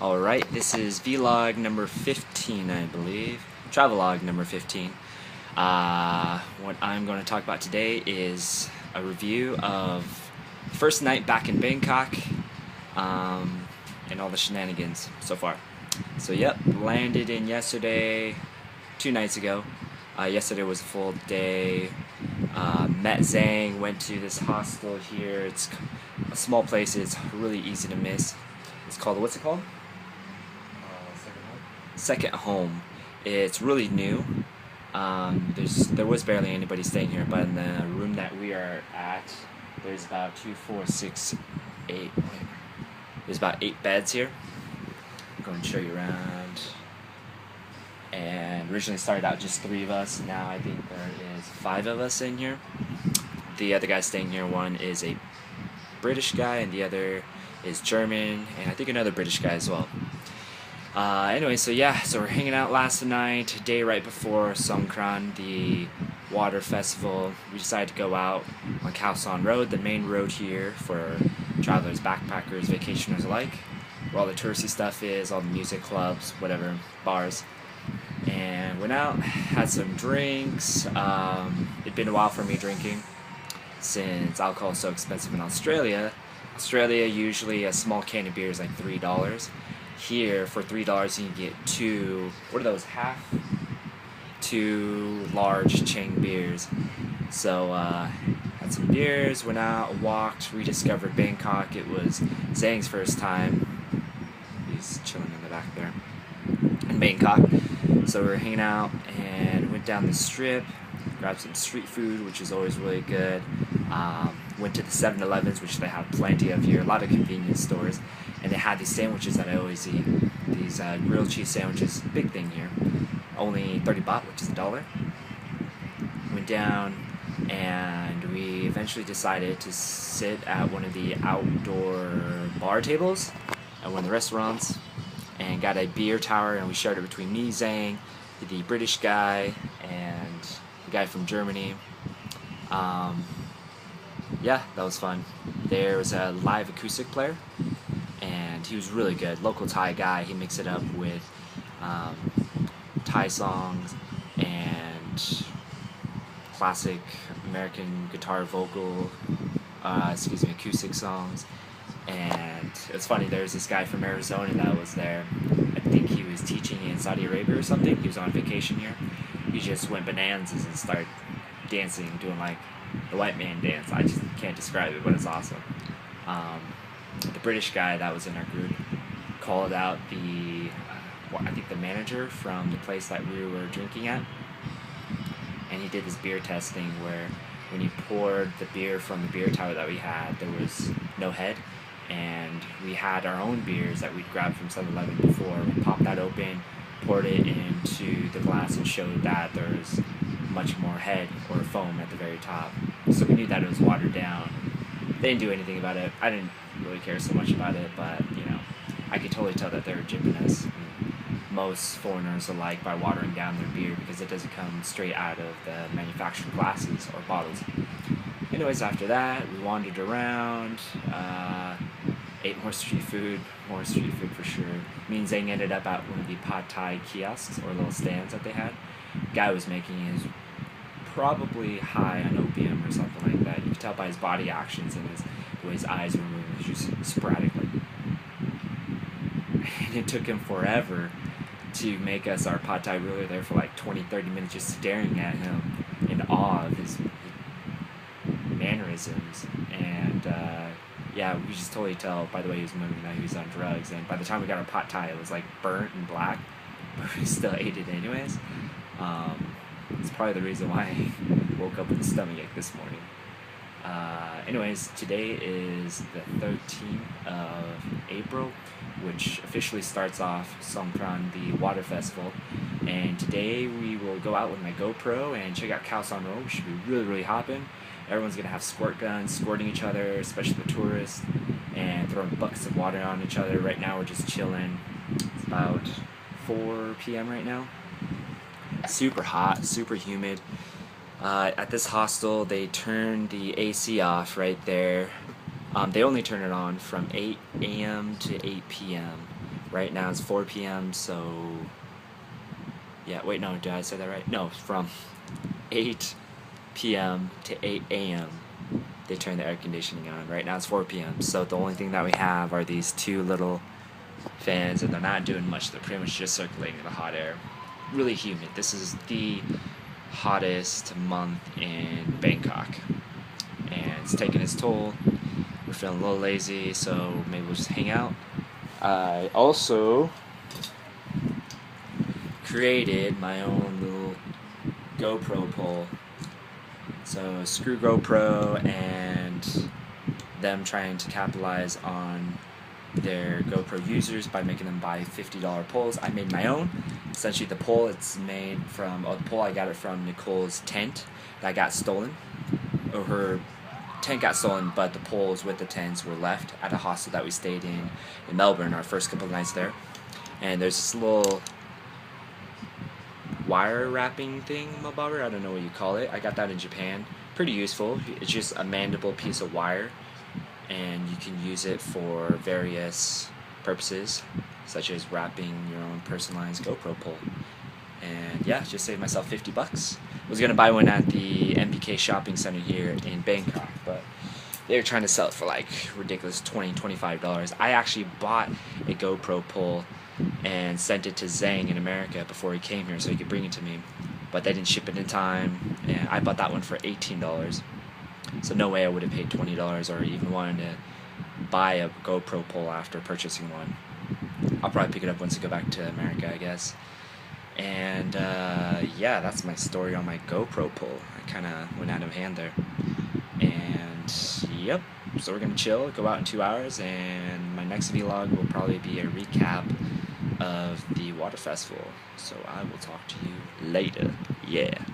Alright, this is vlog number 15, I believe. Travelog number 15. What I'm going to talk about today is a review of first night back in Bangkok, and all the shenanigans so far. So yep, landed in yesterday, 2 nights ago. Yesterday was a full day. Met Zhang, went to this hostel here. It's a small place, it's really easy to miss. It's called, what's it called? Second home. It's really new. There was barely anybody staying here, but in the room that we are at, there's about 2, 4, 6, 8. There's about 8 beds here. I'm going to show you around. And originally started out just 3 of us. Now I think there is 5 of us in here. The other guy staying here, one is a British guy, and the other is German, and I think another British guy as well. Anyway, so we're hanging out last night, day right before Songkran, the water festival. We decided to go out on Khao San Road, the main road here for travelers, backpackers, vacationers alike, where all the touristy stuff is, all the music clubs, whatever, bars. And went out, had some drinks. It'd been a while for me drinking, since alcohol is so expensive in Australia. Usually a small can of beer is like $3. Here, for $3 you can get 2, what are those, two large Chang beers. So, had some beers, went out, walked, rediscovered Bangkok. It was Zhang's first time. He's chilling in the back there, in Bangkok. So we were hanging out and went down the strip, grabbed some street food, which is always really good. Went to the 7-Elevens, which they have plenty of here, a lot of convenience stores, and they had these sandwiches that I always eat, these grilled cheese sandwiches, big thing here, only 30 baht, which is $1. Went down, and we eventually decided to sit at one of the outdoor bar tables at one of the restaurants, and got a beer tower, and we shared it between me, Zhang, the British guy, and the guy from Germany. Yeah, that was fun. There was a live acoustic player, and he was really good. Local Thai guy. He mixed it up with Thai songs and classic American guitar vocal, acoustic songs. And it's funny, there's this guy from Arizona that was there. I think he was teaching in Saudi Arabia or something. He was on vacation here. He just went bananas and started dancing, doing like the white man dance. I just can't describe it, but it's awesome. The British guy that was in our group called out I think the manager from the place that we were drinking at, and he did this beer testing where when you poured the beer from the beer tower that we had, there was no head, and we had our own beers that we'd grabbed from 7-Eleven before. We popped that open, poured it into the glass, and showed that there was much more head or foam at the very top. So we knew that it was watered down. They didn't do anything about it. I didn't really care so much about it, but I could totally tell that they were jipping us. Most foreigners alike by watering down their beer because it doesn't come straight out of the manufactured glasses or bottles. Anyways, after that, we wandered around, ate more street food for sure. Me and Zhang ended up at one of the pad thai kiosks, or little stands that they had. The guy was making his probably high on opium or something like that. You could tell by his body actions and the way his eyes were moving, just sporadically. And it took him forever to make us our pad thai. We were there for like 20-30 minutes just staring at him in awe of his mannerisms. And we just totally tell by the way he was moving that he was on drugs. And by the time we got our pad thai, it was like burnt and black, but we still ate it anyways. It's probably the reason why I woke up with a stomachache this morning. Anyways, today is the 13th of April, which officially starts off Songkran, the water festival. And today we will go out with my GoPro and check out Khao San Road, which should be really, really hopping. Everyone's going to have squirt guns, squirting each other, especially the tourists, and throwing buckets of water on each other. Right now we're just chilling. It's about 4 p.m. right now. Super hot, super humid. At this hostel, they turn the AC off right there. They only turn it on from 8 a.m. to 8 p.m. Right now it's 4 p.m. So yeah, wait, no, did I say that right? No, from 8 p.m. to 8 a.m. they turn the air conditioning on. Right now it's 4 p.m. So the only thing that we have are these two little fans, and they're not doing much. They're pretty much just circulating the hot air. Really humid. This is the hottest month in Bangkok, and it's taking its toll. We're feeling a little lazy, so maybe we'll just hang out. I also created my own little GoPro pole. So screw GoPro and them trying to capitalize on their GoPro users by making them buy $50 poles. I made my own. Essentially, the pole the pole I got it from Nicole's tent that got stolen. Or her tent got stolen, but the poles with the tents were left at a hostel that we stayed in Melbourne, our first couple of nights there. And there's this little wire wrapping thing, mobobber, I don't know what you call it. I got that in Japan. Pretty useful. It's just a mandible piece of wire, and you can use it for various purposes, such as wrapping your own personalized GoPro pole. And yeah, just saved myself 50 bucks. I was gonna buy one at the MBK shopping center here in Bangkok, but they were trying to sell it for like ridiculous $20, $25. I actually bought a GoPro pole and sent it to Zhang in America before he came here so he could bring it to me, but they didn't ship it in time, and I bought that one for $18. So no way I would have paid $20 or even wanted to buy a GoPro pole after purchasing one. I'll probably pick it up once I go back to America, I guess. And yeah, that's my story on my GoPro pole. I kind of went out of hand there. And yep, so we're going to chill, go out in 2 hours, and my next vlog will probably be a recap of the water festival. So I will talk to you later. Yeah.